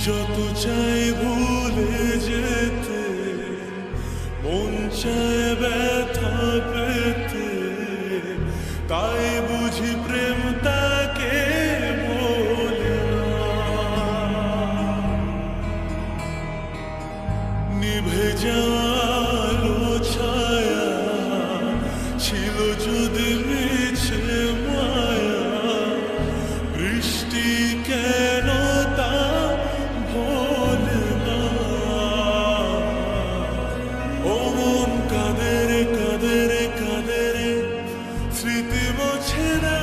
যত চাই ভুলে যেতে, মন চায় ব্যথা পেতে, তাই বুঝি প্রেম তাকে বলে না। নিভে যাওয়ালো ছায়া ছিল যদি মিছে মায়া, বৃষ্টি কেন তা ভোলে না। ও মন কাঁদে রে কাঁদে রে কাঁদে রে, স্মৃতি মোছে না।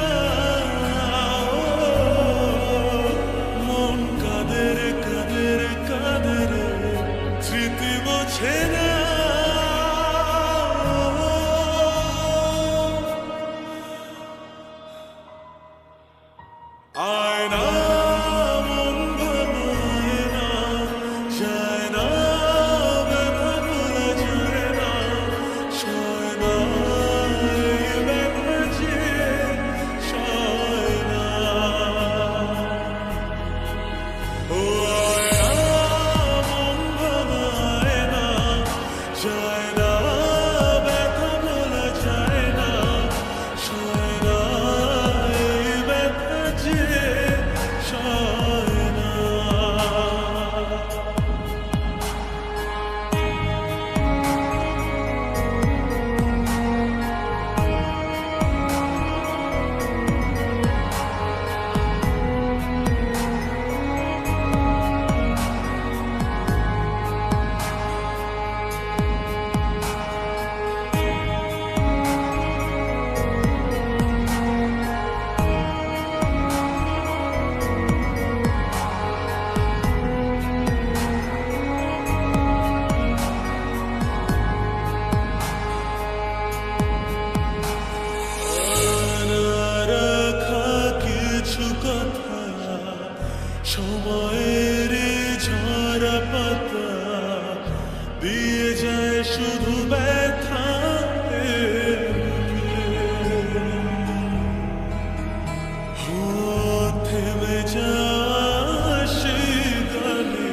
মন কাঁদে রে কাঁদে রে কাঁদে রে, স্মৃতি মোছে না। আয়না মন ভাঙায় না, যায় না ব্যথা ভোলা যায় না, সয় না এই ব্যথা যে সয় না। ও আয়না মন ভাঙায় না, যায় না ব্যথা ভোলা যায় না, সয় না এই ব্যথা যে সয় না। রাখা কিছু কথা সময়ের ঝরা পাতা দিয়ে যায় শুধু ব্যথা। থেমে যায় সে গানে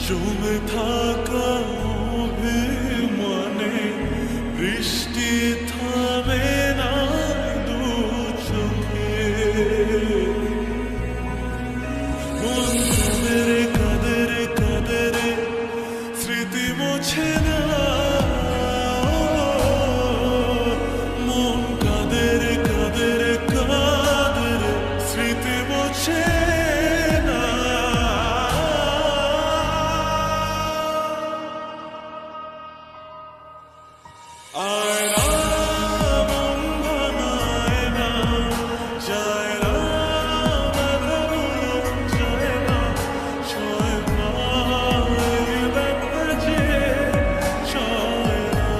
জমে থাকা অভিমানে, বৃষ্টি থামে না দু চোখে। মন কাঁদে রে কাঁদে রে কাঁদে রে, স্মৃতি মোছে না। মন কাঁদে রে কাঁদে রে কাঁদে রে, স্মৃতি মোছে না। আয়না মন ভাঙায় না, যায় না ব্যথা ভোলা যায় না, সয় না এই ব্যথা যে সয় না।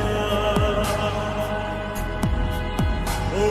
ও